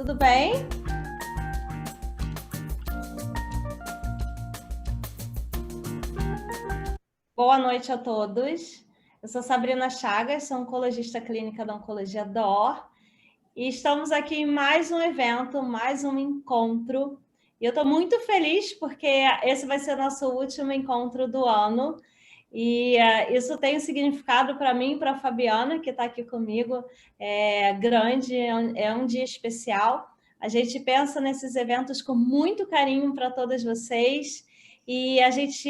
tudo bem? Boa noite a todos. Eu sou Sabrina Chagas, sou oncologista clínica da Oncologia DOR e estamos aqui em mais um evento, mais um encontro. E eu estou muito feliz porque esse vai ser o nosso último encontro do ano. E isso tem um significado para mim e para a Fabiana, que está aqui comigo, grande, é um dia especial. A gente pensa nesses eventos com muito carinho para todas vocês e a gente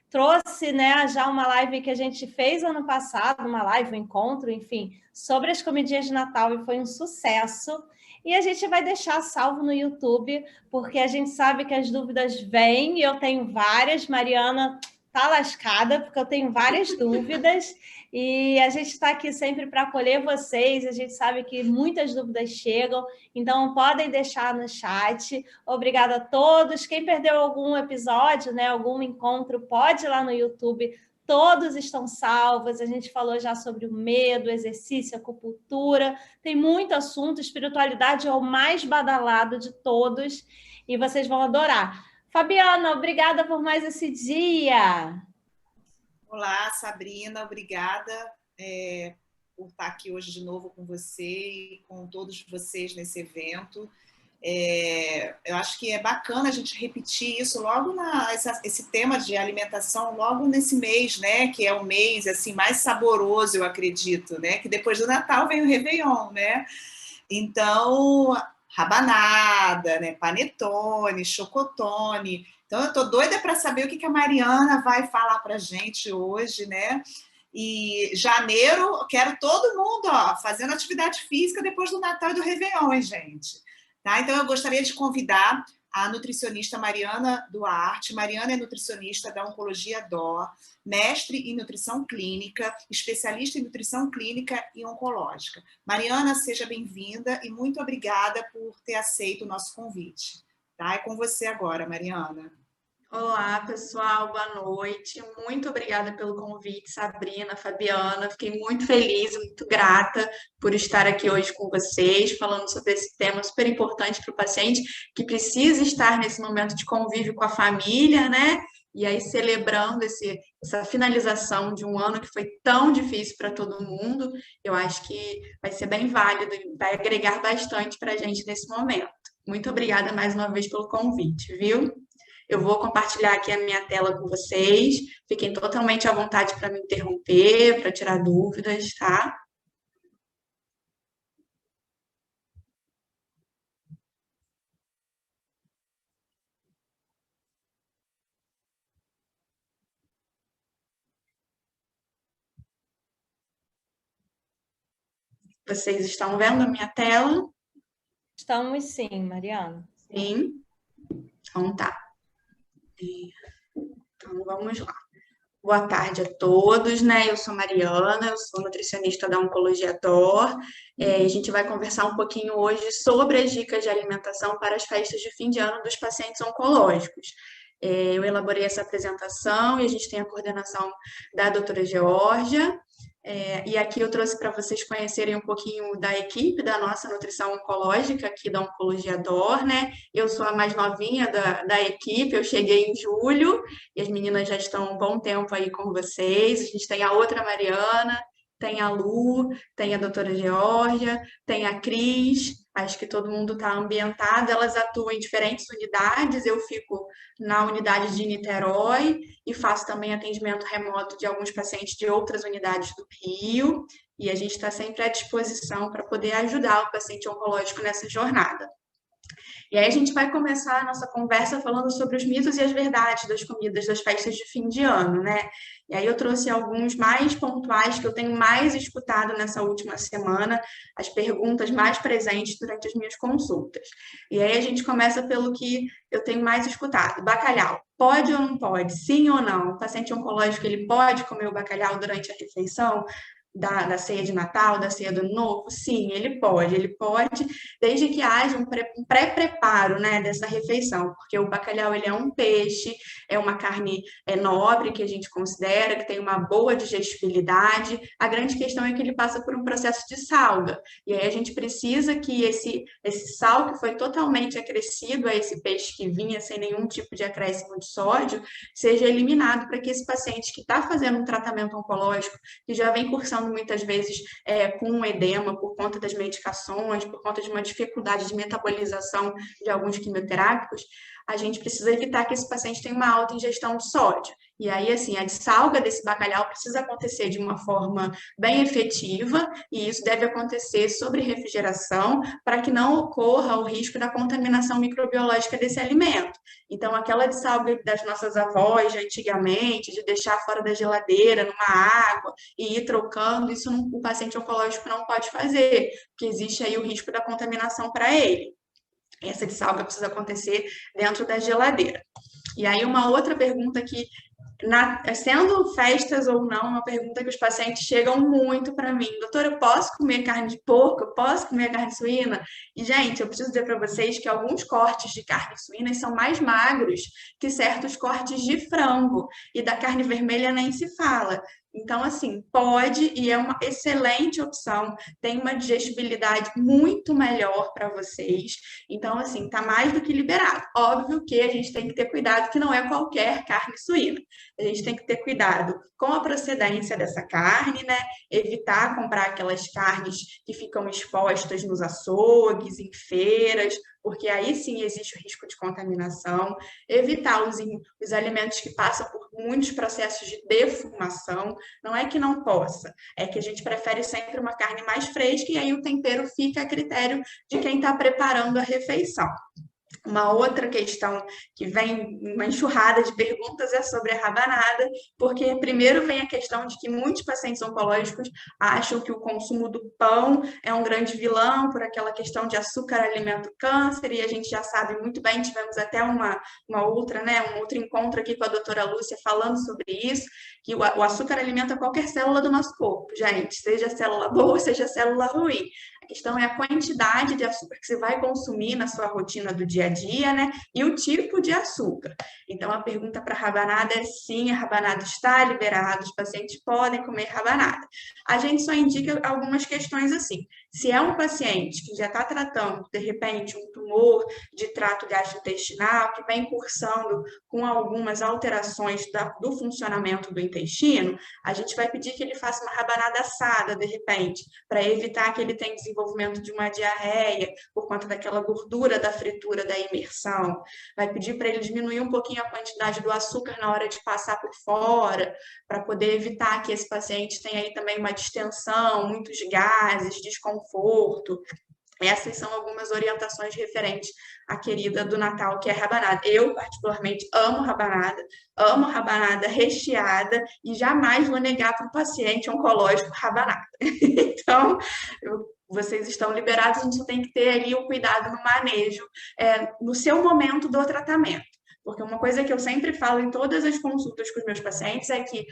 trouxe, né, já uma live que a gente fez ano passado, uma live, um encontro, enfim, sobre as comidinhas de Natal e foi um sucesso. E a gente vai deixar salvo no YouTube, porque a gente sabe que as dúvidas vêm e eu tenho várias. Mariana tá lascada, porque eu tenho várias dúvidas e a gente está aqui sempre para acolher vocês. A gente sabe que muitas dúvidas chegam, então podem deixar no chat. Obrigada a todos. Quem perdeu algum episódio, né, algum encontro, pode ir lá no YouTube. Todos estão salvos. A gente falou já sobre o medo, exercício, acupuntura. Tem muito assunto. Espiritualidade é o mais badalado de todos e vocês vão adorar. Fabiana, obrigada por mais esse dia. Olá, Sabrina, obrigada por estar aqui hoje de novo com você e com todos vocês nesse evento. Eu acho que é bacana a gente repetir isso logo esse tema de alimentação logo nesse mês, né? Que é o mês assim mais saboroso, eu acredito, né? Que depois do Natal vem o Réveillon, né? Então, rabanada, né? Panetone, chocotone. Então, eu tô doida para saber o que a Mariana vai falar para a gente hoje, né? E janeiro, quero todo mundo fazendo atividade física depois do Natal e do Réveillon, hein, gente? Tá? Então, eu gostaria de convidar a nutricionista Mariana Duarte. Mariana é nutricionista da Oncologia DOR, mestre em nutrição clínica, especialista em nutrição clínica e oncológica. Mariana, seja bem-vinda e muito obrigada por ter aceito o nosso convite. Tá? É com você agora, Mariana. Olá, pessoal, boa noite. Muito obrigada pelo convite, Sabrina, Fabiana. Fiquei muito feliz, muito grata por estar aqui hoje com vocês, falando sobre esse tema super importante para o paciente que precisa estar nesse momento de convívio com a família, né? E aí, celebrando essa finalização de um ano que foi tão difícil para todo mundo, eu acho que vai ser bem válido e vai agregar bastante para a gente nesse momento. Muito obrigada mais uma vez pelo convite, viu? Eu vou compartilhar aqui a minha tela com vocês. Fiquem totalmente à vontade para me interromper, para tirar dúvidas, tá? Vocês estão vendo a minha tela? Estamos sim, Mariana. Sim. Então tá. Então vamos lá. Boa tarde a todos, né? Eu sou Mariana, eu sou nutricionista da Oncologia DOR. A gente vai conversar um pouquinho hoje sobre as dicas de alimentação para as festas de fim de ano dos pacientes oncológicos. Eu elaborei essa apresentação e a gente tem a coordenação da doutora Geórgia. E aqui eu trouxe para vocês conhecerem um pouquinho da equipe da nossa nutrição oncológica aqui da Oncologia DOR, né? Eu sou a mais novinha da equipe, eu cheguei em julho e as meninas já estão um bom tempo aí com vocês. A gente tem a outra Mariana, tem a Lu, tem a doutora Geórgia, tem a Cris, acho que todo mundo está ambientado, elas atuam em diferentes unidades, eu fico na unidade de Niterói e faço também atendimento remoto de alguns pacientes de outras unidades do Rio, e a gente está sempre à disposição para poder ajudar o paciente oncológico nessa jornada. E aí a gente vai começar a nossa conversa falando sobre os mitos e as verdades das comidas das festas de fim de ano, né? E aí eu trouxe alguns mais pontuais que eu tenho mais escutado nessa última semana, as perguntas mais presentes durante as minhas consultas. E aí a gente começa pelo que eu tenho mais escutado. Bacalhau, pode ou não pode? Sim ou não? O paciente oncológico, ele pode comer o bacalhau durante a refeição? da ceia de Natal, da ceia do Ano Novo? Sim, ele pode, desde que haja um pré-preparo, né, dessa refeição, porque o bacalhau ele é um peixe, é uma carne nobre que a gente considera, que tem uma boa digestibilidade. A grande questão é que ele passa por um processo de salga, e aí a gente precisa que esse sal que foi totalmente acrescido a esse peixe que vinha sem nenhum tipo de acréscimo de sódio, seja eliminado para que esse paciente que está fazendo um tratamento oncológico, que já vem cursando muitas vezes com um edema por conta das medicações, por conta de uma dificuldade de metabolização de alguns quimioterápicos, a gente precisa evitar que esse paciente tenha uma alta ingestão de sódio. E aí, assim, a dessalga desse bacalhau precisa acontecer de uma forma bem efetiva, e isso deve acontecer sobre refrigeração, para que não ocorra o risco da contaminação microbiológica desse alimento. Então, aquela dessalga das nossas avós de antigamente, de deixar fora da geladeira, numa água, e ir trocando, isso o paciente oncológico não pode fazer, porque existe aí o risco da contaminação para ele. Essa dessalga precisa acontecer dentro da geladeira. E aí, uma outra pergunta que, sendo festas ou não, uma pergunta que os pacientes chegam muito para mim: doutora, eu posso comer carne de porco? Eu posso comer carne suína? E, gente, eu preciso dizer para vocês que alguns cortes de carne suína são mais magros que certos cortes de frango, e da carne vermelha nem se fala. Então, assim, pode, e é uma excelente opção, tem uma digestibilidade muito melhor para vocês. Então, assim, tá mais do que liberado. Óbvio que a gente tem que ter cuidado, que não é qualquer carne suína. A gente tem que ter cuidado com a procedência dessa carne, né? Evitar comprar aquelas carnes que ficam expostas nos açougues, em feiras, porque aí sim existe o risco de contaminação. Evitar os alimentos que passam por muitos processos de defumação. Não é que não possa, é que a gente prefere sempre uma carne mais fresca, e aí o tempero fica a critério de quem está preparando a refeição. Uma outra questão que vem, uma enxurrada de perguntas, é sobre a rabanada, porque primeiro vem a questão de que muitos pacientes oncológicos acham que o consumo do pão é um grande vilão, por aquela questão de açúcar alimenta o câncer, e a gente já sabe muito bem, tivemos até um outro encontro aqui com a doutora Lúcia falando sobre isso, que o açúcar alimenta qualquer célula do nosso corpo, gente, seja célula boa, seja célula ruim. A questão é a quantidade de açúcar que você vai consumir na sua rotina do dia a dia, né? E o tipo de açúcar. Então, a pergunta para a rabanada é: sim, a rabanada está liberada, os pacientes podem comer rabanada. A gente só indica algumas questões assim. Se é um paciente que já está tratando, de repente, um tumor de trato gastrointestinal, que vem cursando com algumas alterações do funcionamento do intestino, a gente vai pedir que ele faça uma rabanada assada, de repente, para evitar que ele tenha desenvolvimento de uma diarreia por conta daquela gordura da fritura, da imersão. Vai pedir para ele diminuir um pouquinho a quantidade do açúcar na hora de passar por fora, para poder evitar que esse paciente tenha aí também uma distensão, muitos gases, desconforto. Essas são algumas orientações referentes à querida do Natal, que é a rabanada. Eu, particularmente, amo rabanada recheada, e jamais vou negar para o paciente oncológico rabanada. Então, vocês estão liberados, a gente só tem que ter ali o cuidado no manejo, no seu momento do tratamento. Porque uma coisa que eu sempre falo em todas as consultas com os meus pacientes é que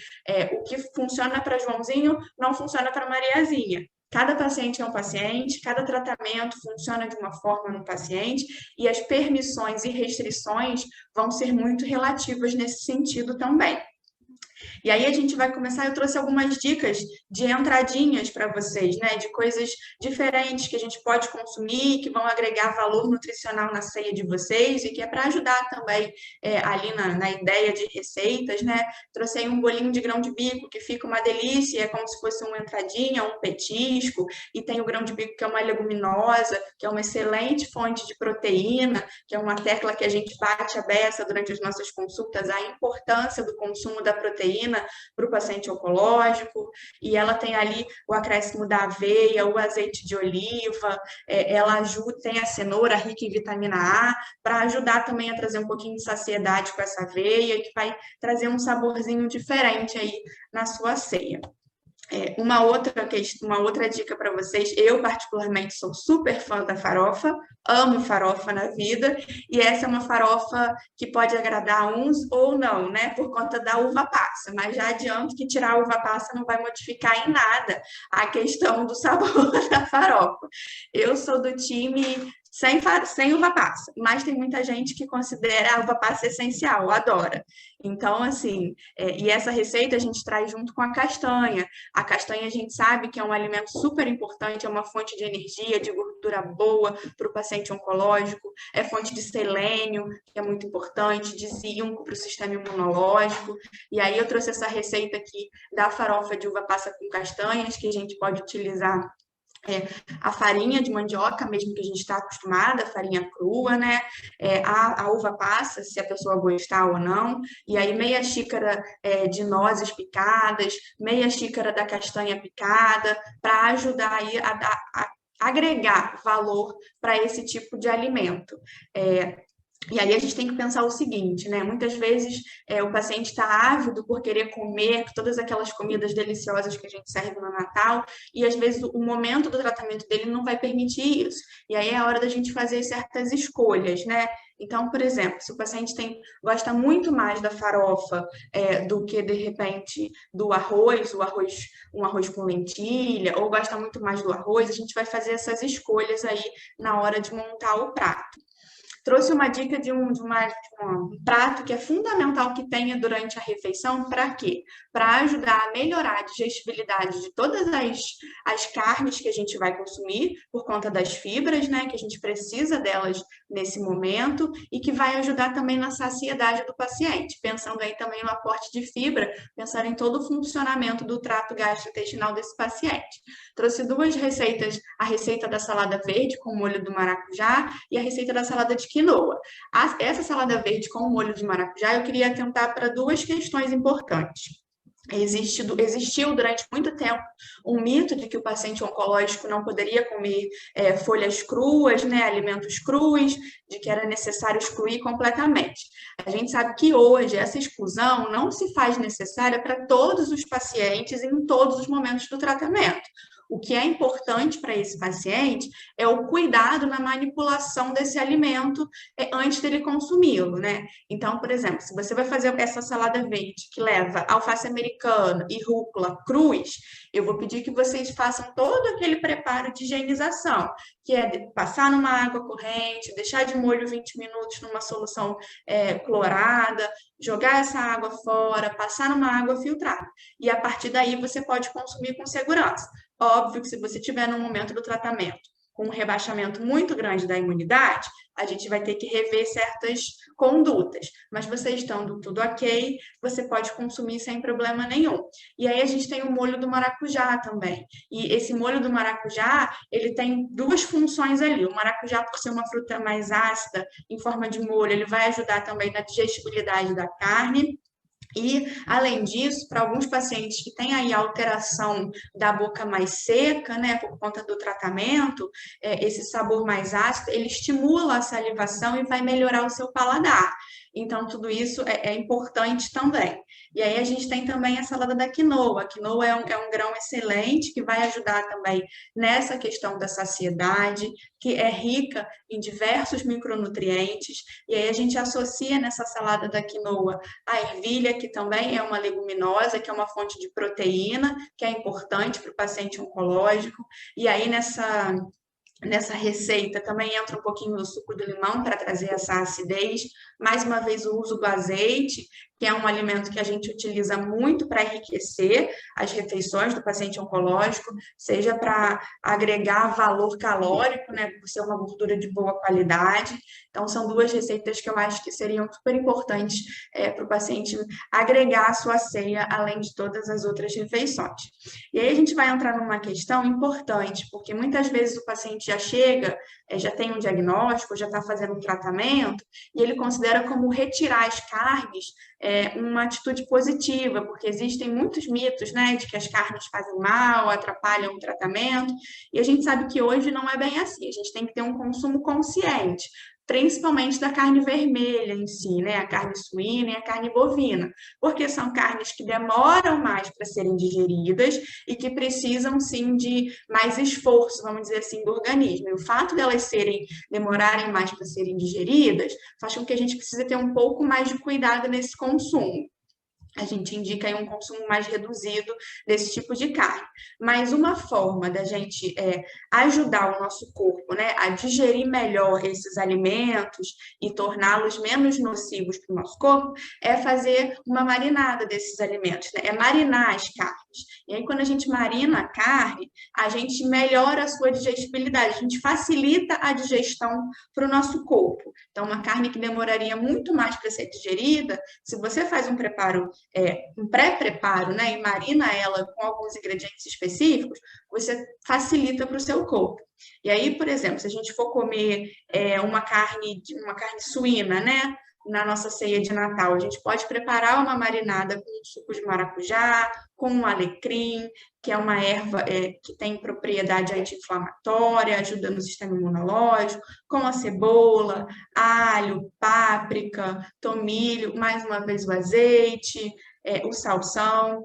o que funciona para Joãozinho não funciona para Mariazinha. Cada paciente é um paciente, cada tratamento funciona de uma forma no paciente, e as permissões e restrições vão ser muito relativas nesse sentido também. E aí a gente vai começar, eu trouxe algumas dicas de entradinhas para vocês, né? De coisas diferentes que a gente pode consumir, que vão agregar valor nutricional na ceia de vocês, e que é para ajudar também ali na ideia de receitas, né? Trouxe aí um bolinho de grão de bico, que fica uma delícia, é como se fosse uma entradinha, um petisco, e tem o grão de bico, que é uma leguminosa, que é uma excelente fonte de proteína, que é uma tecla que a gente bate a beça durante as nossas consultas, a importância do consumo da proteína para o paciente oncológico. E ela tem ali o acréscimo da aveia, o azeite de oliva, ela ajuda, tem a cenoura rica em vitamina A, para ajudar também a trazer um pouquinho de saciedade com essa aveia, que vai trazer um saborzinho diferente aí na sua ceia. Uma outra dica para vocês, eu particularmente sou super fã da farofa, amo farofa na vida, e essa é uma farofa que pode agradar uns ou não, né, por conta da uva passa, mas já adianto que tirar a uva passa não vai modificar em nada a questão do sabor da farofa. Eu sou do time sem uva passa, mas tem muita gente que considera a uva passa essencial, adora. Então, assim, e essa receita a gente traz junto com a castanha. A castanha a gente sabe que é um alimento super importante, é uma fonte de energia, de gordura boa para o paciente oncológico, é fonte de selênio, que é muito importante, de zinco para o sistema imunológico. E aí eu trouxe essa receita aqui da farofa de uva passa com castanhas, que a gente pode utilizar a farinha de mandioca, mesmo que a gente está acostumada, a farinha crua, né? A uva passa, se a pessoa gostar ou não, e aí meia xícara de nozes picadas, meia xícara da castanha picada, para ajudar aí a agregar valor para esse tipo de alimento. E aí a gente tem que pensar o seguinte, né? Muitas vezes o paciente está ávido por querer comer todas aquelas comidas deliciosas que a gente serve no Natal, e às vezes o momento do tratamento dele não vai permitir isso. E aí é a hora da gente fazer certas escolhas, né? Então, por exemplo, se o paciente gosta muito mais da farofa do que, de repente, do arroz, um arroz com lentilha, ou gosta muito mais do arroz, a gente vai fazer essas escolhas aí na hora de montar o prato. Trouxe uma dica de um prato que é fundamental que tenha durante a refeição, para quê? Para ajudar a melhorar a digestibilidade de todas as carnes que a gente vai consumir, por conta das fibras, né, que a gente precisa delas nesse momento, e que vai ajudar também na saciedade do paciente, pensando aí também no aporte de fibra, pensar em todo o funcionamento do trato gastrointestinal desse paciente. Trouxe duas receitas, a receita da salada verde com molho do maracujá e a receita da salada de quinoa. Essa salada verde com o molho de maracujá, eu queria atentar para duas questões importantes. Existiu durante muito tempo um mito de que o paciente oncológico não poderia comer folhas cruas, né, alimentos crus, de que era necessário excluir completamente. A gente sabe que hoje essa exclusão não se faz necessária para todos os pacientes em todos os momentos do tratamento. O que é importante para esse paciente é o cuidado na manipulação desse alimento antes dele consumi-lo, né? Então, por exemplo, se você vai fazer essa salada verde que leva alface americana e rúcula crus, eu vou pedir que vocês façam todo aquele preparo de higienização, que é passar numa água corrente, deixar de molho 20 minutos numa solução clorada, jogar essa água fora, passar numa água filtrada. E a partir daí você pode consumir com segurança. Óbvio que se você estiver no momento do tratamento com um rebaixamento muito grande da imunidade, a gente vai ter que rever certas condutas. Mas você estando tudo ok, você pode consumir sem problema nenhum. E aí a gente tem o molho do maracujá também. E esse molho do maracujá, ele tem duas funções ali. O maracujá, por ser uma fruta mais ácida, em forma de molho, ele vai ajudar também na digestibilidade da carne. E, além disso, para alguns pacientes que têm aí alteração da boca mais seca, né, por conta do tratamento, esse sabor mais ácido, ele estimula a salivação e vai melhorar o seu paladar. Então, tudo isso é importante também. E aí a gente tem também a salada da quinoa. A quinoa é um grão excelente que vai ajudar também nessa questão da saciedade, que é rica em diversos micronutrientes. E aí a gente associa nessa salada da quinoa a ervilha, que também é uma leguminosa, que é uma fonte de proteína, que é importante para o paciente oncológico. E aí nessa receita também entra um pouquinho do suco do limão para trazer essa acidez. Mais uma vez, o uso do azeite, que é um alimento que a gente utiliza muito para enriquecer as refeições do paciente oncológico, seja para agregar valor calórico, né, por ser uma gordura de boa qualidade. Então, são duas receitas que eu acho que seriam super importantes para o paciente agregar a sua ceia, além de todas as outras refeições. E aí a gente vai entrar numa questão importante, porque muitas vezes o paciente já chega, já tem um diagnóstico, já está fazendo um tratamento, e ele considera como retirar as carnes uma atitude positiva, porque existem muitos mitos, né, de que as carnes fazem mal, atrapalham o tratamento, e a gente sabe que hoje não é bem assim, a gente tem que ter um consumo consciente. principalmente da carne vermelha em si, né? A carne suína e a carne bovina, porque são carnes que demoram mais para serem digeridas e que precisam, sim, de mais esforço, vamos dizer assim, do organismo. E o fato delas demorarem mais para serem digeridas faz com que a gente precise ter um pouco mais de cuidado nesse consumo. A gente indica aí um consumo mais reduzido desse tipo de carne. Mas uma forma da gente ajudar o nosso corpo, né, a digerir melhor esses alimentos e torná-los menos nocivos para o nosso corpo é fazer uma marinada desses alimentos, né? É marinar as carnes. E aí, quando a gente marina a carne, a gente melhora a sua digestibilidade, a gente facilita a digestão para o nosso corpo. Então, uma carne que demoraria muito mais para ser digerida, se você faz um pré-preparo, né, e marina ela com alguns ingredientes específicos, você facilita para o seu corpo. E aí, por exemplo, se a gente for comer uma carne suína, né, na nossa ceia de Natal, a gente pode preparar uma marinada com suco de maracujá, com um alecrim, que é uma erva que tem propriedade anti-inflamatória, ajuda no sistema imunológico, com a cebola, alho, páprica, tomilho, mais uma vez o azeite, o salsão.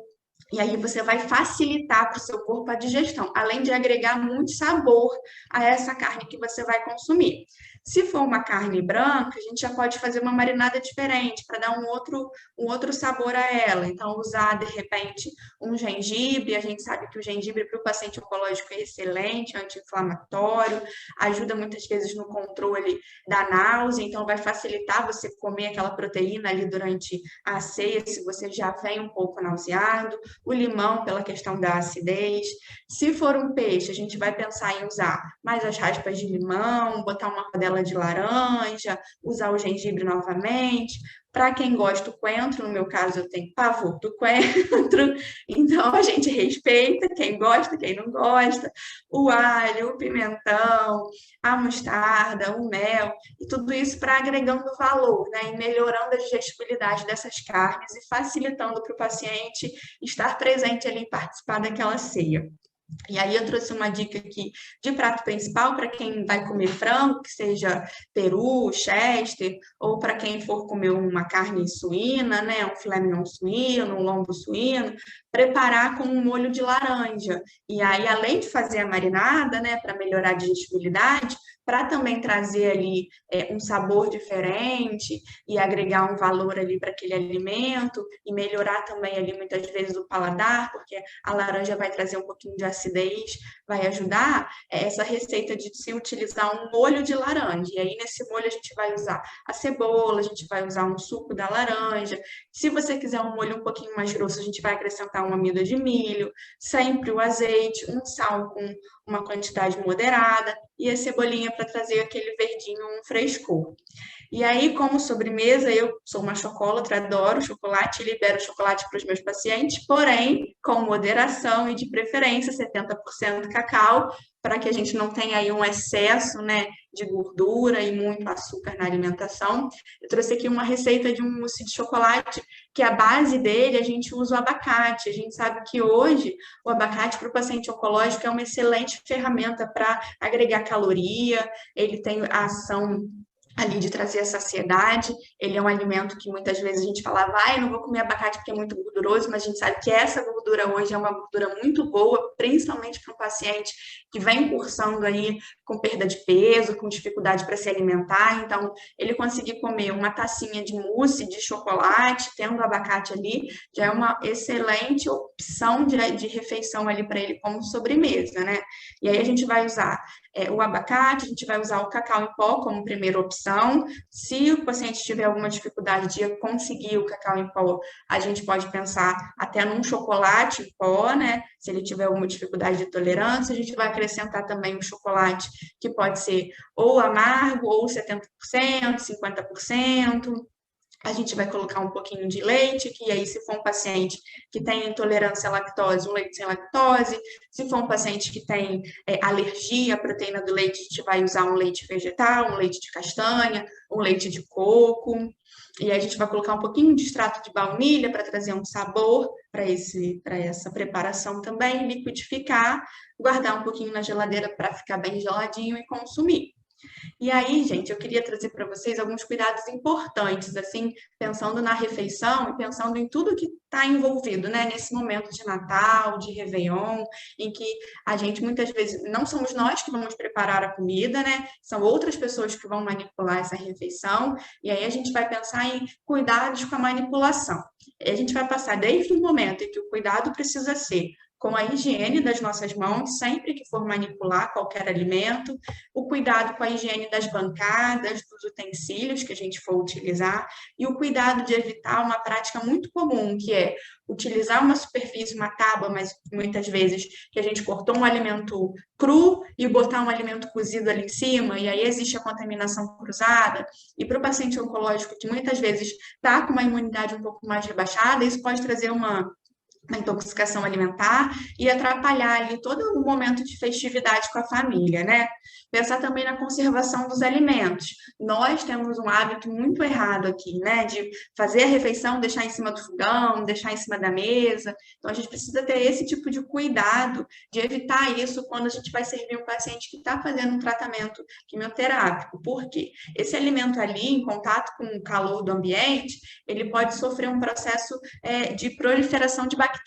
E aí você vai facilitar para o seu corpo a digestão, além de agregar muito sabor a essa carne que você vai consumir. Se for uma carne branca, a gente já pode fazer uma marinada diferente para dar um outro sabor a ela. Então, usar, de repente, um gengibre. A gente sabe que o gengibre para o paciente oncológico é excelente, anti-inflamatório, ajuda muitas vezes no controle da náusea, então vai facilitar você comer aquela proteína ali durante a ceia, se você já vem um pouco nauseado. O limão, pela questão da acidez. Se for um peixe, a gente vai pensar em usar mais as raspas de limão, botar uma rodela de laranja, usar o gengibre novamente. Para quem gosta do coentro, no meu caso eu tenho pavor do coentro, então a gente respeita quem gosta, quem não gosta, o alho, o pimentão, a mostarda, o mel, e tudo isso para agregando valor, né, e melhorando a digestibilidade dessas carnes e facilitando para o paciente estar presente ali e participar daquela ceia. E aí eu trouxe uma dica aqui de prato principal para quem vai comer frango, que seja peru, chester, ou para quem for comer uma carne suína, né, um filé mignon suíno, um lombo suíno, preparar com um molho de laranja. E aí, além de fazer a marinada, né, para melhorar a digestibilidade, para também trazer ali um sabor diferente e agregar um valor ali para aquele alimento e melhorar também ali muitas vezes o paladar, porque a laranja vai trazer um pouquinho de acidez, vai ajudar essa receita de se utilizar um molho de laranja. E aí nesse molho a gente vai usar a cebola, a gente vai usar um suco da laranja. Se você quiser um molho um pouquinho mais grosso, a gente vai acrescentar uma amido de milho, sempre o azeite, um sal com uma quantidade moderada e a cebolinha para trazer aquele verdinho, um frescor. E aí, como sobremesa, eu sou uma chocolatra, adoro chocolate, libero chocolate para os meus pacientes, porém, com moderação e de preferência, 70% cacau, para que a gente não tenha aí um excesso, né, de gordura e muito açúcar na alimentação. Eu trouxe aqui uma receita de um mousse de chocolate, que a base dele, a gente usa o abacate. A gente sabe que hoje o abacate para o paciente oncológico é uma excelente ferramenta para agregar caloria, ele tem a ação ali de trazer a saciedade. Ele é um alimento que muitas vezes a gente fala, não vou comer abacate porque é muito gorduroso, mas a gente sabe que essa gordura hoje é uma gordura muito boa, principalmente para um paciente que vem cursando aí com perda de peso, com dificuldade para se alimentar. Então, ele conseguir comer uma tacinha de mousse de chocolate, tendo abacate ali, já é uma excelente opção de refeição ali para ele como sobremesa, né? E aí a gente vai usar o abacate, a gente vai usar o cacau em pó como primeira opção. Se o paciente tiver alguma dificuldade de conseguir o cacau em pó, a gente pode pensar até num chocolate em pó, né? Se ele tiver alguma dificuldade de tolerância, a gente vai acrescentar também um chocolate que pode ser ou amargo, ou 70%, 50%. A gente vai colocar um pouquinho de leite, que aí se for um paciente que tem intolerância à lactose, um leite sem lactose. Se for um paciente que tem alergia à proteína do leite, a gente vai usar um leite vegetal, um leite de castanha, um leite de coco. E aí a gente vai colocar um pouquinho de extrato de baunilha para trazer um sabor para essa preparação também, liquidificar, guardar um pouquinho na geladeira para ficar bem geladinho e consumir. E aí, gente, eu queria trazer para vocês alguns cuidados importantes, assim, pensando na refeição e pensando em tudo que está envolvido, né, nesse momento de Natal, de Réveillon, em que a gente muitas vezes não somos nós que vamos preparar a comida, né? São outras pessoas que vão manipular essa refeição, e aí a gente vai pensar em cuidados com a manipulação. E a gente vai passar desde o momento em que o cuidado precisa ser com a higiene das nossas mãos, sempre que for manipular qualquer alimento, o cuidado com a higiene das bancadas, dos utensílios que a gente for utilizar, e o cuidado de evitar uma prática muito comum, que é utilizar uma superfície, uma tábua, mas muitas vezes que a gente cortou um alimento cru e botar um alimento cozido ali em cima, e aí existe a contaminação cruzada, e para o paciente oncológico que muitas vezes está com uma imunidade um pouco mais rebaixada, isso pode trazer uma intoxicação alimentar e atrapalhar ali todo o momento de festividade com a família, né? Pensar também na conservação dos alimentos. Nós temos um hábito muito errado aqui, né? De fazer a refeição, deixar em cima do fogão, deixar em cima da mesa. Então, a gente precisa ter esse tipo de cuidado, de evitar isso quando a gente vai servir um paciente que está fazendo um tratamento quimioterápico. Por quê? Esse alimento ali, em contato com o calor do ambiente, ele pode sofrer um processo de proliferação de bactérias,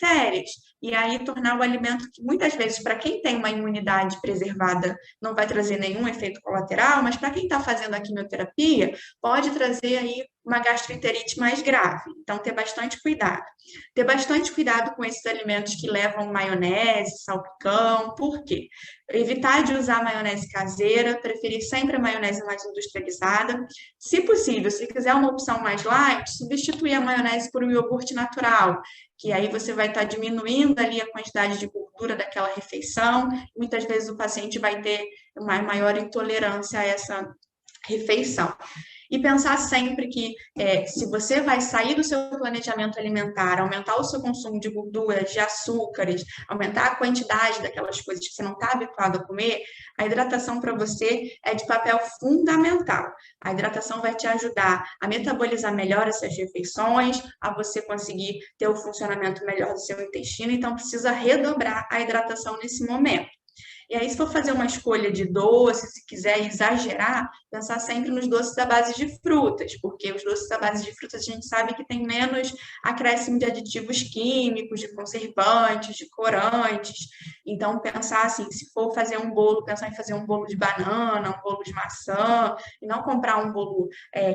e aí tornar o alimento que muitas vezes, para quem tem uma imunidade preservada, não vai trazer nenhum efeito colateral, mas para quem está fazendo a quimioterapia, pode trazer aí uma gastroenterite mais grave. Então, ter bastante cuidado. Ter bastante cuidado com esses alimentos que levam maionese, salpicão, por quê? Evitar de usar maionese caseira, preferir sempre a maionese mais industrializada. Se possível, se quiser uma opção mais light, substituir a maionese por um iogurte natural, que aí você vai estar diminuindo ali a quantidade de gordura daquela refeição. Muitas vezes o paciente vai ter uma maior intolerância a essa refeição. E pensar sempre que se você vai sair do seu planejamento alimentar, aumentar o seu consumo de gorduras, de açúcares, aumentar a quantidade daquelas coisas que você não está habituado a comer, a hidratação para você é de papel fundamental. A hidratação vai te ajudar a metabolizar melhor essas refeições, a você conseguir ter o funcionamento melhor do seu intestino, então precisa redobrar a hidratação nesse momento. E aí, se for fazer uma escolha de doce, se quiser exagerar, pensar sempre nos doces à base de frutas, porque os doces à base de frutas a gente sabe que tem menos acréscimo de aditivos químicos, de conservantes, de corantes. Então, pensar assim, se for fazer um bolo, pensar em fazer um bolo de banana, um bolo de maçã, e não comprar um bolo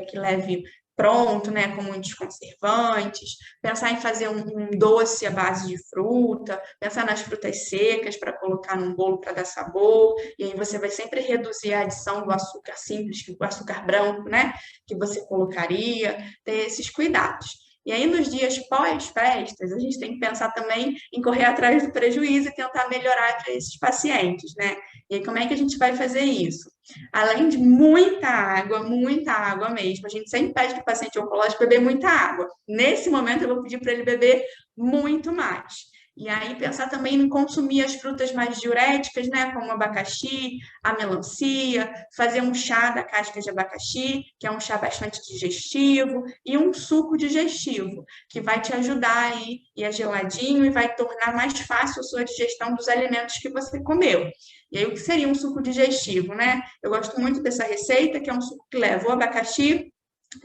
que leve pronto, né, com muitos conservantes, pensar em fazer um doce à base de fruta, pensar nas frutas secas para colocar num bolo para dar sabor, e aí você vai sempre reduzir a adição do açúcar simples, o açúcar branco, né, que você colocaria, ter esses cuidados. E aí, nos dias pós-festas, a gente tem que pensar também em correr atrás do prejuízo e tentar melhorar para esses pacientes, né? E aí, como é que a gente vai fazer isso? Além de muita água mesmo, a gente sempre pede para o paciente oncológico beber muita água. Nesse momento, eu vou pedir para ele beber muito mais. E aí, pensar também em consumir as frutas mais diuréticas, né? Como o abacaxi, a melancia, fazer um chá da casca de abacaxi, que é um chá bastante digestivo, e um suco digestivo, que vai te ajudar aí, e é geladinho, e vai tornar mais fácil a sua digestão dos alimentos que você comeu. E aí, o que seria um suco digestivo, né? Eu gosto muito dessa receita, que é um suco que leva o abacaxi,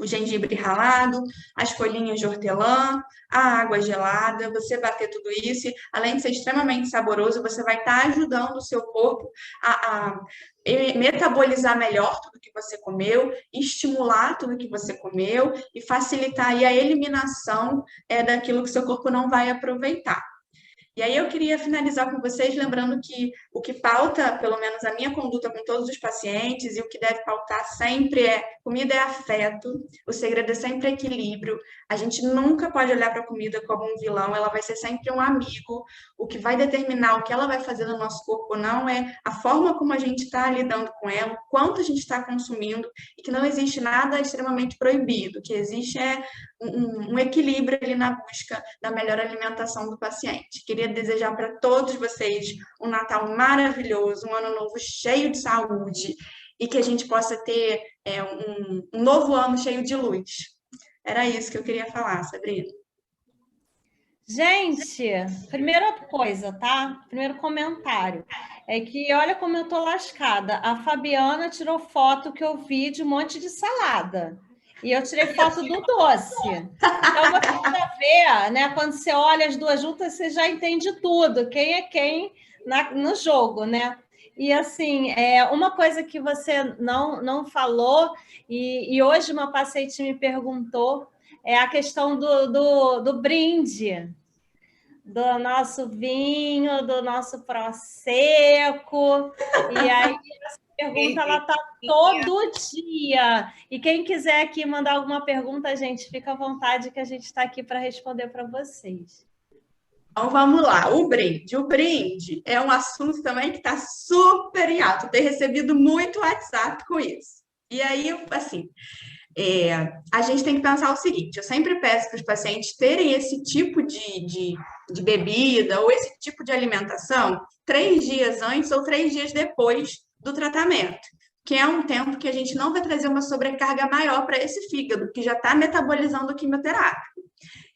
o gengibre ralado, as folhinhas de hortelã, a água gelada, você bater tudo isso, e, além de ser extremamente saboroso, você vai estar ajudando o seu corpo a metabolizar melhor tudo que você comeu, estimular tudo que você comeu e facilitar aí a eliminação daquilo que seu corpo não vai aproveitar. E aí eu queria finalizar com vocês lembrando que o que pauta, pelo menos a minha conduta com todos os pacientes, e o que deve pautar sempre é comida é afeto, o segredo é sempre equilíbrio. A gente nunca pode olhar para a comida como um vilão, ela vai ser sempre um amigo. O que vai determinar o que ela vai fazer no nosso corpo não é a forma como a gente está lidando com ela, o quanto a gente está consumindo, e que não existe nada extremamente proibido, o que existe é um equilíbrio ali na busca da melhor alimentação do paciente. Queria desejar para todos vocês um Natal maravilhoso, um ano novo cheio de saúde e que a gente possa ter um novo ano cheio de luz. Era isso que eu queria falar, Sabrina. Gente, primeira coisa, tá? Primeiro comentário. é que olha como eu tô lascada. A Fabiana tirou foto que eu vi de um monte de salada. E eu tirei foto do doce. Então você já vê, né? Quando você olha as duas juntas, você já entende tudo, quem é quem no jogo, né? E assim, uma coisa que você não falou, e hoje uma paciente me perguntou, é a questão do brinde, do nosso vinho, do nosso prosecco. E aí, essa pergunta ela está todo dia. E quem quiser aqui mandar alguma pergunta, gente, fica à vontade que a gente está aqui para responder para vocês. Então vamos lá, o brinde. O brinde é um assunto também que está super em alta. Eu tenho recebido muito WhatsApp com isso. E aí, assim, a gente tem que pensar o seguinte: eu sempre peço para os pacientes terem esse tipo de bebida ou esse tipo de alimentação 3 dias antes ou 3 dias depois do tratamento, que é um tempo que a gente não vai trazer uma sobrecarga maior para esse fígado, que já está metabolizando o quimioterápico.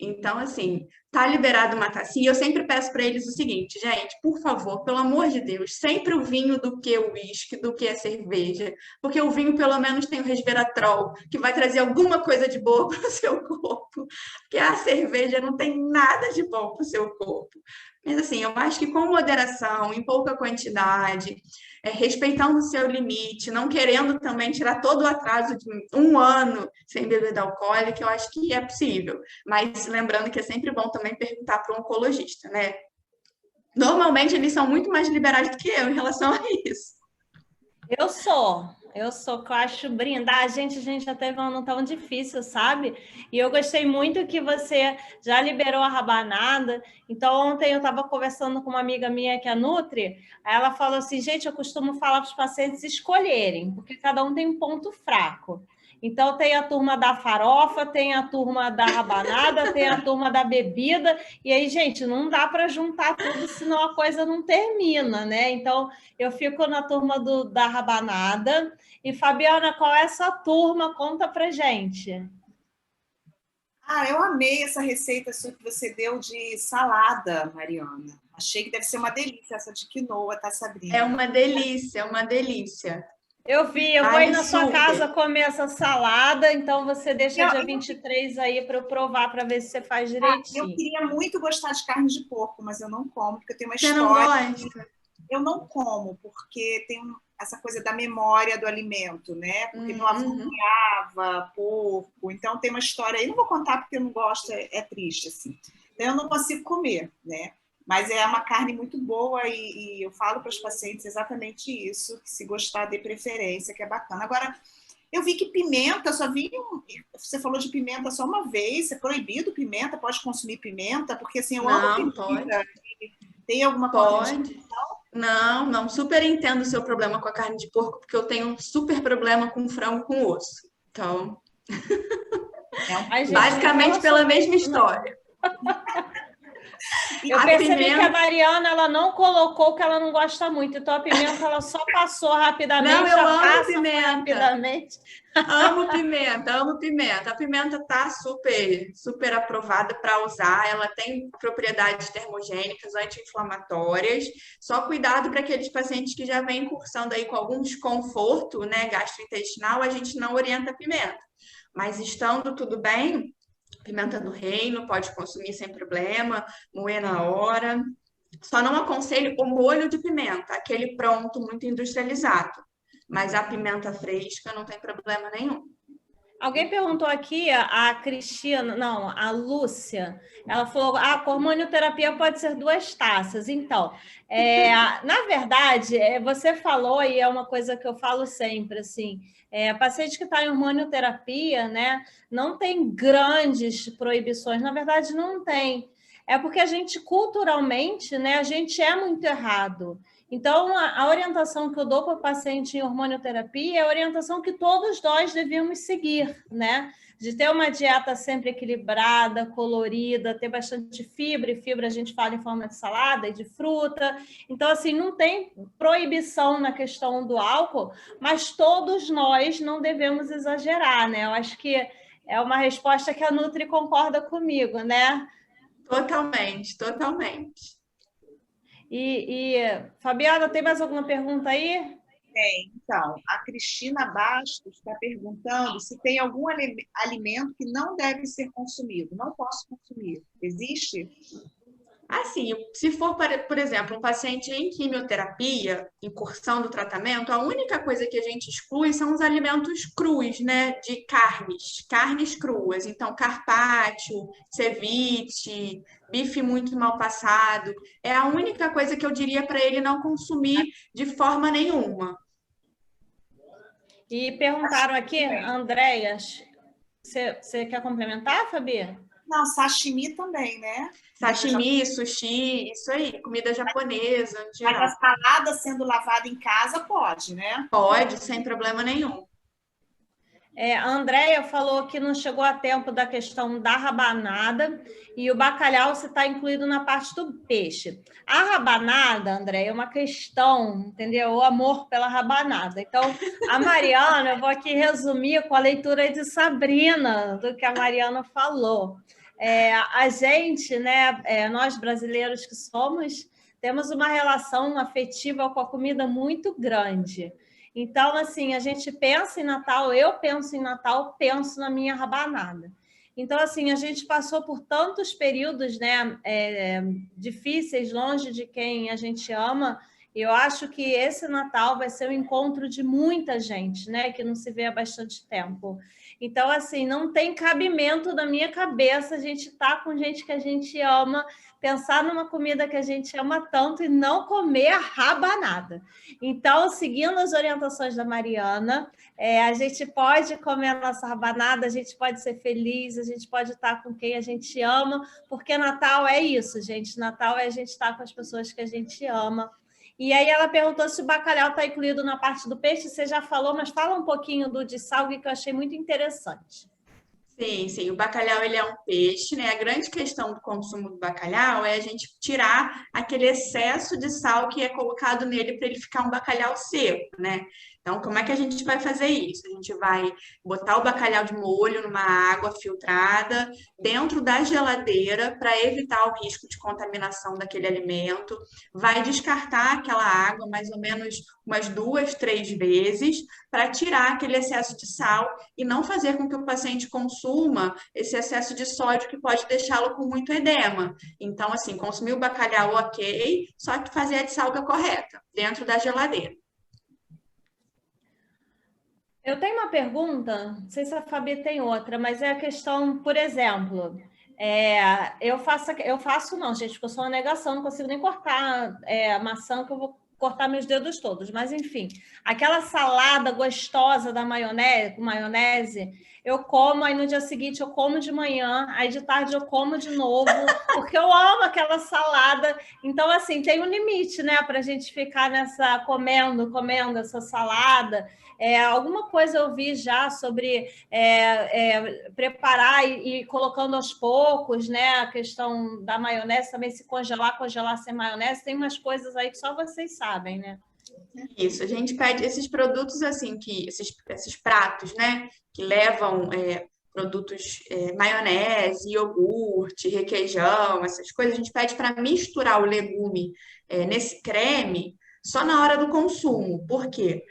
Então, assim, tá liberado uma tacinha. Eu sempre peço para eles o seguinte, gente, por favor, pelo amor de Deus, sempre o vinho do que o uísque, do que a cerveja, porque o vinho pelo menos tem o resveratrol, que vai trazer alguma coisa de boa para o seu corpo, porque a cerveja não tem nada de bom para o seu corpo. Mas assim, eu acho que com moderação, em pouca quantidade, respeitando o seu limite, não querendo também tirar todo o atraso de 1 ano sem bebida alcoólica, eu acho que é possível. Mas lembrando que é sempre bom também perguntar para um oncologista, né? Normalmente eles são muito mais liberais do que eu em relação a isso. Eu sou, que eu acho brindar, a gente já teve um ano tão difícil, sabe? E eu gostei muito que você já liberou a rabanada. Então, ontem eu estava conversando com uma amiga minha que é Nutri, aí ela falou assim, gente, eu costumo falar para os pacientes escolherem, porque cada um tem um ponto fraco. Então, tem a turma da farofa, tem a turma da rabanada, tem a turma da bebida, e aí, gente, não dá para juntar tudo, senão a coisa não termina, né? Então, eu fico na turma da rabanada. E, Fabiana, qual é essa turma? Conta pra gente. Eu amei essa receita que você deu de salada, Mariana. Achei que deve ser uma delícia essa de quinoa, tá, Sabrina? É uma delícia, é uma delícia. Eu vou aí na sua casa comer essa salada, então você deixa dia 23 aí para eu provar, para ver se você faz direitinho. Eu queria muito gostar de carne de porco, mas eu não como, porque eu tenho uma Você história. Não gosta? Eu não como, porque tem essa coisa da memória do alimento, né? Porque meu avô criava porco, então tem uma história aí, não vou contar porque eu não gosto, é triste, assim. Então eu não consigo comer, né? Mas é uma carne muito boa e eu falo para os pacientes exatamente isso, que se gostar, dê preferência, que é bacana. Agora, eu vi que pimenta, só vi você falou de pimenta só uma vez, é proibido pimenta, pode consumir pimenta, porque assim, eu amo pimenta. Pode. Tem alguma Pode. Não, super entendo o seu problema com a carne de porco, porque eu tenho um super problema com frango com osso. Então, basicamente pela mesma história. Eu percebi que a Mariana ela não colocou que ela não gosta muito, então a pimenta ela só passou rapidamente. Não, eu amo pimenta. Rapidamente. Amo pimenta. A pimenta tá super aprovada para usar. Ela tem propriedades termogênicas, anti-inflamatórias. Só cuidado para aqueles pacientes que já vêm cursando aí com algum desconforto, né, gastrointestinal, a gente não orienta a pimenta. Mas estando tudo bem, pimenta do reino, pode consumir sem problema, moer na hora. Só não aconselho o molho de pimenta, aquele pronto, muito industrializado. Mas a pimenta fresca não tem problema nenhum. Alguém perguntou aqui, a Cristina, não, a Lúcia, ela falou, a hormonioterapia pode ser 2 taças. Então, na verdade, você falou, e é uma coisa que eu falo sempre, assim, paciente que está em hormonioterapia, né, não tem grandes proibições, na verdade não tem. É porque a gente, culturalmente, né, a gente é muito errado. Então, a orientação que eu dou para o paciente em hormonioterapia é a orientação que todos nós devíamos seguir, né? De ter uma dieta sempre equilibrada, colorida, ter bastante fibra, e fibra a gente fala em forma de salada e de fruta. Então, assim, não tem proibição na questão do álcool, mas todos nós não devemos exagerar, né? Eu acho que é uma resposta que a Nutri concorda comigo, né? Totalmente. Fabiana, tem mais alguma pergunta aí? Então, a Cristina Bastos está perguntando se tem algum alimento que não deve ser consumido. Não posso consumir. Existe? Assim, se for, por exemplo, um paciente em quimioterapia, em cursão do tratamento, a única coisa que a gente exclui são os alimentos crus, né? De carnes cruas. Então, carpaccio, ceviche, bife muito mal passado. É a única coisa que eu diria para ele não consumir de forma nenhuma. E perguntaram aqui, Andréas, você quer complementar, Fabi? Não, sashimi também, né? Sashimi, sushi, isso aí, comida japonesa, em Mas geral. a salada sendo lavada em casa pode, né? Pode, sem problema nenhum. A Andréia falou que não chegou a tempo da questão da rabanada e o bacalhau se está incluído na parte do peixe. A rabanada, Andréia, é uma questão, entendeu? O amor pela rabanada. Então, a Mariana, eu vou aqui resumir com a leitura de Sabrina, do que a Mariana falou. A gente, né, nós brasileiros que somos, temos uma relação afetiva com a comida muito grande. Então, assim, a gente pensa em Natal, eu penso em Natal, penso na minha rabanada. Então, assim, a gente passou por tantos períodos, né, difíceis, longe de quem a gente ama, e eu acho que esse Natal vai ser o encontro de muita gente, né, que não se vê há bastante tempo. Então, assim, não tem cabimento na minha cabeça a gente estar com gente que a gente ama, pensar numa comida que a gente ama tanto e não comer a rabanada. Então, seguindo as orientações da Mariana, a gente pode comer a nossa rabanada, a gente pode ser feliz, a gente pode estar com quem a gente ama, porque Natal é isso, gente. Natal é a gente estar com as pessoas que a gente ama. E aí ela perguntou se o bacalhau está incluído na parte do peixe. Você já falou, mas fala um pouquinho do de salgue, que eu achei muito interessante. Sim, o bacalhau ele é um peixe, né? A grande questão do consumo do bacalhau é a gente tirar aquele excesso de sal que é colocado nele para ele ficar um bacalhau seco, né? Então, como é que a gente vai fazer isso? A gente vai botar o bacalhau de molho numa água filtrada dentro da geladeira para evitar o risco de contaminação daquele alimento. Vai descartar aquela água mais ou menos umas 2, 3 vezes para tirar aquele excesso de sal e não fazer com que o paciente consuma esse excesso de sódio que pode deixá-lo com muito edema. Então, assim, consumir o bacalhau ok, só que fazer a dessalga correta, dentro da geladeira. Eu tenho uma pergunta, não sei se a Fabi tem outra, mas é a questão, por exemplo, eu faço não, gente, porque eu sou uma negação, não consigo nem cortar a maçã, que eu vou cortar meus dedos todos, mas enfim, aquela salada gostosa da maionese, com maionese, eu como, aí no dia seguinte eu como de manhã, aí de tarde eu como de novo, porque eu amo aquela salada. Então, assim, tem um limite, né, para a gente ficar comendo essa salada. Alguma coisa eu vi já sobre preparar e colocando aos poucos, né? A questão da maionese também, se congelar sem maionese, tem umas coisas aí que só vocês sabem, né? Isso, a gente pede esses produtos assim, esses pratos, né? Que levam produtos, maionese, iogurte, requeijão, essas coisas, a gente pede para misturar o legume nesse creme só na hora do consumo. Por quê?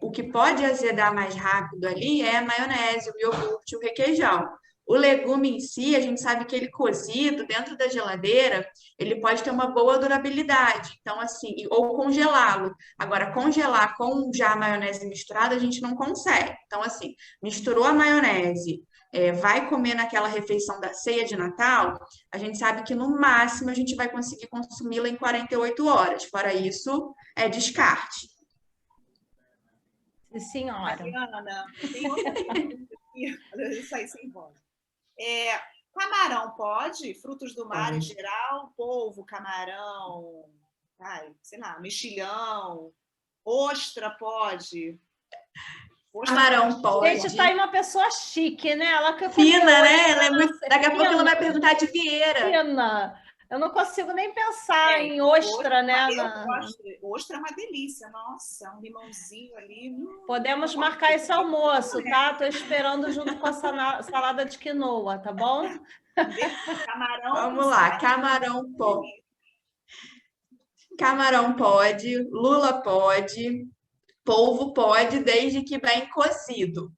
O que pode azedar mais rápido ali é a maionese, o iogurte, o requeijão. O legume em si, a gente sabe que ele cozido dentro da geladeira, ele pode ter uma boa durabilidade. Então, assim, ou congelá-lo. Agora, congelar com já a maionese misturada, a gente não consegue. Então, assim, misturou a maionese, vai comer naquela refeição da ceia de Natal, a gente sabe que no máximo a gente vai conseguir consumi-la em 48 horas. Fora isso, é descarte. Senhora. Mariana, tem outra pergunta aqui. Isso aí sem voz. Camarão pode? Frutos do mar em geral? Polvo, camarão, sei lá, mexilhão, ostra pode? Camarão pode. Gente, tá aí uma pessoa chique, né? Ela que fina, né? Ela é muito... Daqui a pouco ela vai perguntar de vieira. Fina. Eu não consigo nem pensar em ostra, né? Ostra é uma delícia, nossa, um limãozinho ali. Podemos marcar esse almoço, tá? Estou esperando junto com a salada de quinoa, tá bom? Camarão. Vamos lá, camarão pode. camarão pode, lula pode, polvo pode, desde que bem cozido.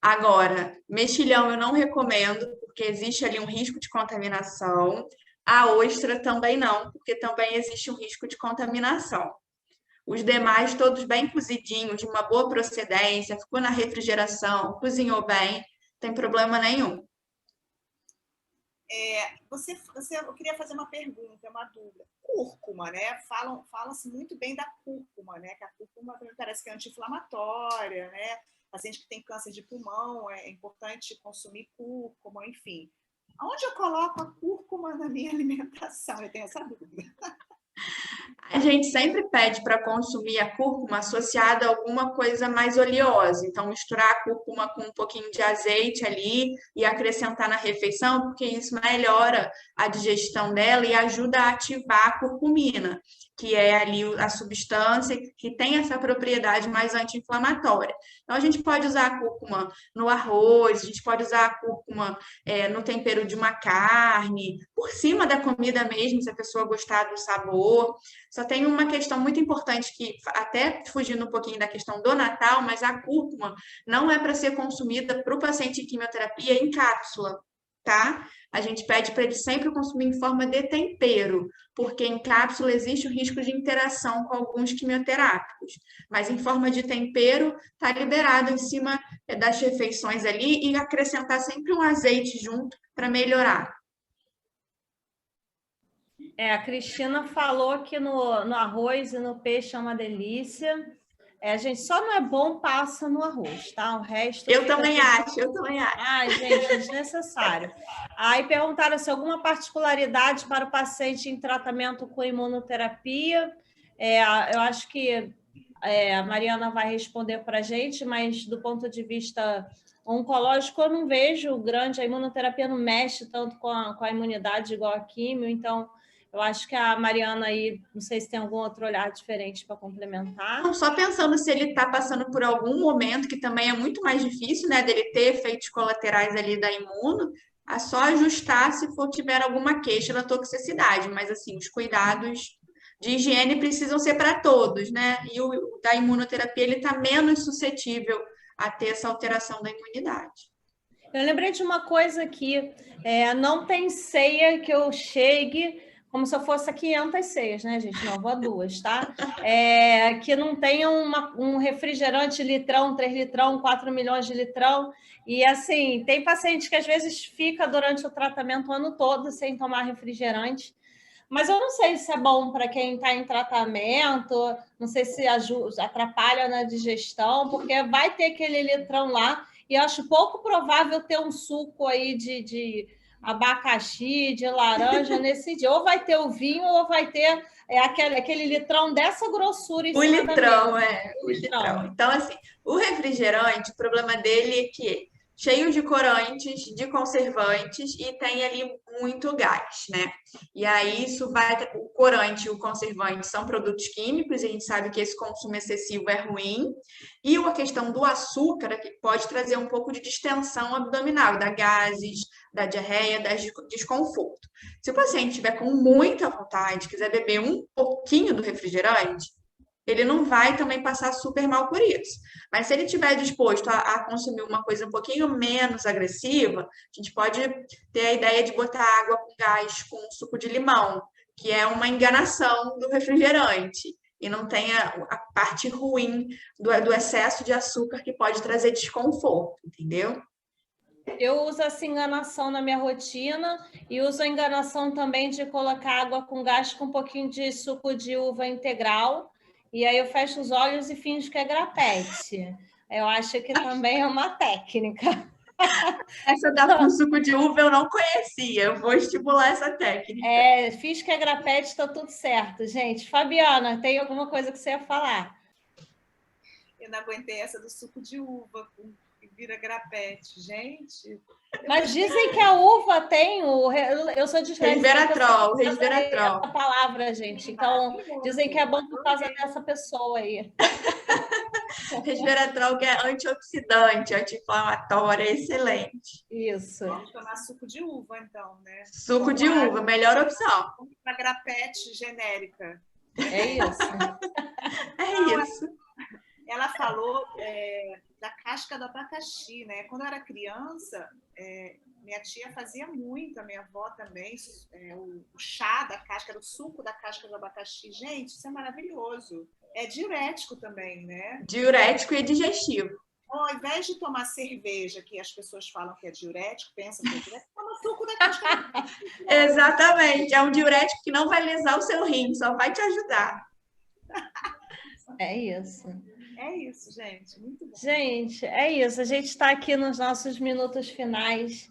Agora, mexilhão eu não recomendo, porque existe ali um risco de contaminação. A ostra também não, porque também existe um risco de contaminação. Os demais, todos bem cozidinhos, de uma boa procedência, ficou na refrigeração, cozinhou bem, não tem problema nenhum. Eu queria fazer uma pergunta, uma dúvida. Cúrcuma, né? Fala-se muito bem da cúrcuma, né? Que a cúrcuma parece que é anti-inflamatória, né? Paciente que tem câncer de pulmão, é importante consumir cúrcuma, enfim. Aonde eu coloco a cúrcuma na minha alimentação? Eu tenho essa dúvida. A gente sempre pede para consumir a cúrcuma associada a alguma coisa mais oleosa. Então, misturar a cúrcuma com um pouquinho de azeite ali e acrescentar na refeição, porque isso melhora a digestão dela e ajuda a ativar a curcumina, que é ali a substância que tem essa propriedade mais anti-inflamatória. Então, a gente pode usar a cúrcuma no arroz, a gente pode usar a cúrcuma no tempero de uma carne, por cima da comida mesmo, se a pessoa gostar do sabor. Só tem uma questão muito importante que, até fugindo um pouquinho da questão do Natal, mas a cúrcuma não é para ser consumida para o paciente em quimioterapia em cápsula, tá? A gente pede para ele sempre consumir em forma de tempero, porque em cápsula existe o risco de interação com alguns quimioterápicos. Mas em forma de tempero, está liberado em cima das refeições ali e acrescentar sempre um azeite junto para melhorar. A Cristina falou que no arroz e no peixe é uma delícia. Gente, só não é bom passa no arroz, tá? O resto... Eu também acho. Ai, gente, desnecessário. Aí perguntaram se alguma particularidade para o paciente em tratamento com imunoterapia. Eu acho que a Mariana vai responder para a gente, mas do ponto de vista oncológico, eu não vejo grande... A imunoterapia não mexe tanto com a imunidade igual a químio, então... Eu acho que a Mariana aí, não sei se tem algum outro olhar diferente para complementar. Não, só pensando se ele está passando por algum momento que também é muito mais difícil, né, dele ter efeitos colaterais ali da imuno, é só ajustar se for tiver alguma queixa da toxicidade, mas assim, os cuidados de higiene precisam ser para todos, né? E o da imunoterapia ele está menos suscetível a ter essa alteração da imunidade. Eu lembrei de uma coisa aqui, não tem ceia que eu chegue como se eu fosse a 500 ceias, né, gente? Não, vou a 2, tá? Que não tenha um refrigerante litrão, 3 litrão, 4 milhões de litrão. E, assim, tem paciente que às vezes fica durante o tratamento o ano todo sem tomar refrigerante. Mas eu não sei se é bom para quem está em tratamento, não sei se atrapalha na digestão, porque vai ter aquele litrão lá, e eu acho pouco provável ter um suco aí de abacaxi, de laranja nesse dia. Ou vai ter o vinho, ou vai ter aquele litrão dessa grossura em cima litrão, da mesa. o litrão. Então, assim, o refrigerante, o problema dele é que cheio de corantes, de conservantes e tem ali muito gás, né? E aí isso vai... O corante e o conservante são produtos químicos, e a gente sabe que esse consumo excessivo é ruim. E a questão do açúcar, que pode trazer um pouco de distensão abdominal, da gases, da diarreia, da desconforto. Se o paciente estiver com muita vontade, quiser beber um pouquinho do refrigerante, ele não vai também passar super mal por isso. Mas se ele estiver disposto a consumir uma coisa um pouquinho menos agressiva, a gente pode ter a ideia de botar água com gás, com suco de limão, que é uma enganação do refrigerante. E não tem a parte ruim do excesso de açúcar que pode trazer desconforto, entendeu? Eu uso essa enganação na minha rotina e uso a enganação também de colocar água com gás com um pouquinho de suco de uva integral. E aí eu fecho os olhos e finjo que é grapete. Eu acho que também é uma técnica. Essa da com suco de uva eu não conhecia. Eu vou estimular essa técnica. Fiz que é grapete, está tudo certo, gente. Fabiana, tem alguma coisa que você ia falar? Eu não aguentei essa do suco de uva, que vira grapete. Gente... Mas dizem que a uva tem eu sou disléxica. Resveratrol. Essa palavra, gente. Então, dizem que é bom por causa dessa pessoa aí. Resveratrol, que é antioxidante, anti-inflamatório, é excelente. Isso. Vamos tomar suco de uva, então, né? Suco de uva, melhor opção. Uma grapete genérica. É isso. É isso. Ela falou da casca do abacaxi, né? Quando eu era criança, minha tia fazia muito, a minha avó também, o chá da casca, o suco da casca do abacaxi. Gente, isso é maravilhoso. É diurético também, né? Diurético e digestivo. Ao invés de tomar cerveja, que as pessoas falam que é diurético, pensam que é diurético, toma suco da casca do abacaxi. Exatamente. É um diurético que não vai lesar o seu rim, só vai te ajudar. É isso. É isso, gente. Muito bom. Gente, é isso. A gente está aqui nos nossos minutos finais.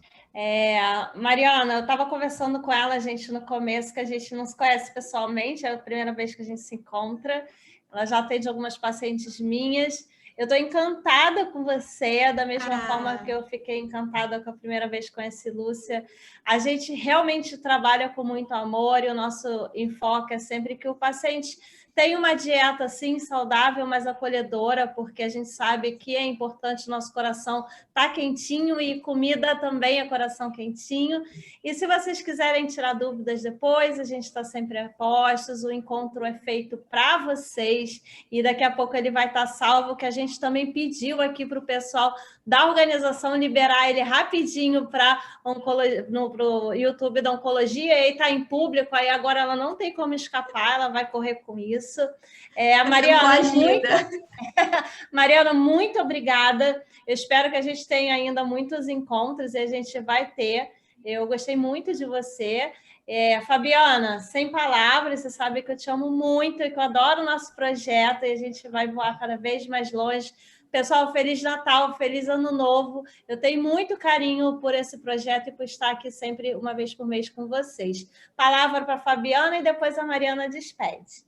Mariana, eu estava conversando com ela, gente, no começo, que a gente não se conhece pessoalmente, é a primeira vez que a gente se encontra. Ela já atende algumas pacientes minhas. Eu estou encantada com você, da mesma forma que eu fiquei encantada com a primeira vez que conheci Lúcia. A gente realmente trabalha com muito amor e o nosso enfoque é sempre que o paciente tem uma dieta, sim, saudável, mas acolhedora, porque a gente sabe que é importante o nosso coração estar quentinho e comida também é coração quentinho. E se vocês quiserem tirar dúvidas depois, a gente está sempre a postos, o encontro é feito para vocês e daqui a pouco ele vai estar salvo, que a gente também pediu aqui para o pessoal da organização liberar ele rapidinho para o YouTube da Oncologia, e está em público, aí agora ela não tem como escapar, ela vai correr com isso. A Mariana, muito obrigada. Eu espero que a gente tenha ainda muitos encontros e a gente vai ter. Eu gostei muito de você. Fabiana, sem palavras, você sabe que eu te amo muito e que eu adoro o nosso projeto e a gente vai voar cada vez mais longe. Pessoal, Feliz Natal, Feliz Ano Novo. Eu tenho muito carinho por esse projeto e por estar aqui sempre, uma vez por mês, com vocês. Palavra para a Fabiana e depois a Mariana despede.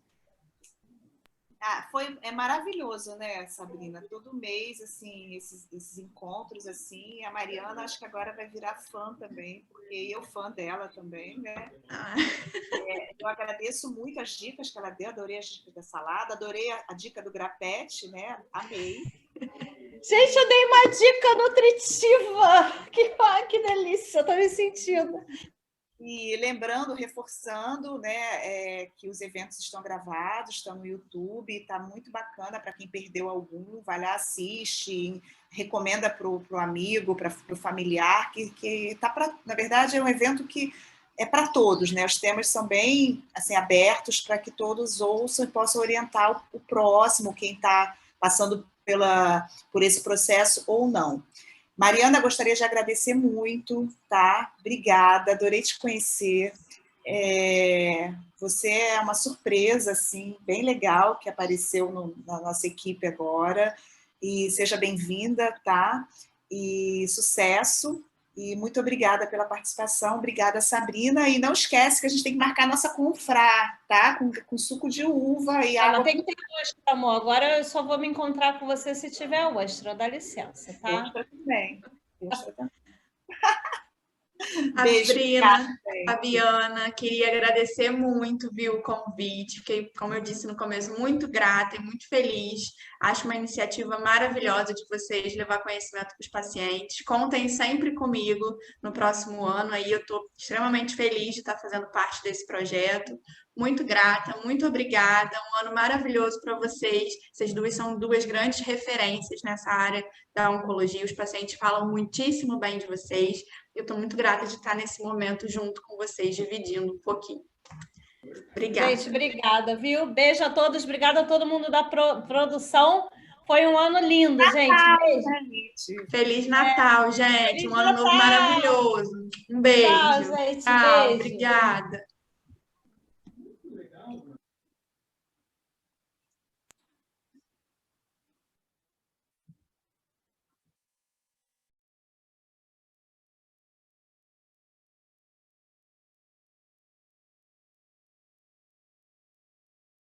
É maravilhoso, né, Sabrina? Todo mês, assim, esses encontros, assim. A Mariana, acho que agora vai virar fã também, porque eu fã dela também, né? Eu agradeço muito as dicas que ela deu, adorei as dicas da salada, adorei a dica do grapete, né? Amei. Gente, eu dei uma dica nutritiva. Que delícia, eu tô me sentindo. E lembrando, reforçando, né, que os eventos estão gravados, estão no YouTube, está muito bacana para quem perdeu algum, vai lá, assiste, recomenda para o amigo, para o familiar, que tá na verdade é um evento que é para todos, né? Os temas são bem assim, abertos para que todos ouçam e possam orientar o próximo, quem está passando por esse processo ou não. Mariana, gostaria de agradecer muito, tá? Obrigada, adorei te conhecer. Você é uma surpresa, assim, bem legal, que apareceu na nossa equipe agora. E seja bem-vinda, tá? E sucesso. E muito obrigada pela participação. Obrigada, Sabrina. E não esquece que a gente tem que marcar a nossa confrá, tá? Com suco de uva e água. Tem que ter ostra, amor. Agora eu só vou me encontrar com você se tiver ostra. Dá licença, tá? Ostra também. Sabrina, Fabiana, queria agradecer muito, viu, o convite. Fiquei, como eu disse no começo, muito grata e muito feliz. Acho uma iniciativa maravilhosa de vocês levar conhecimento para os pacientes. Contem sempre comigo no próximo ano. Aí eu estou extremamente feliz de estar fazendo parte desse projeto. Muito grata, muito obrigada. Um ano maravilhoso para vocês. Vocês duas são duas grandes referências nessa área da oncologia. Os pacientes falam muitíssimo bem de vocês. Eu estou muito grata de estar nesse momento junto com vocês, dividindo um pouquinho. Obrigada. Gente, obrigada, viu? Beijo a todos, obrigada a todo mundo da produção. Foi um ano lindo, gente. Beijo. Feliz Natal, gente. Um ano novo maravilhoso. Um beijo. Tchau, gente. Tchau, Beijo. obrigada.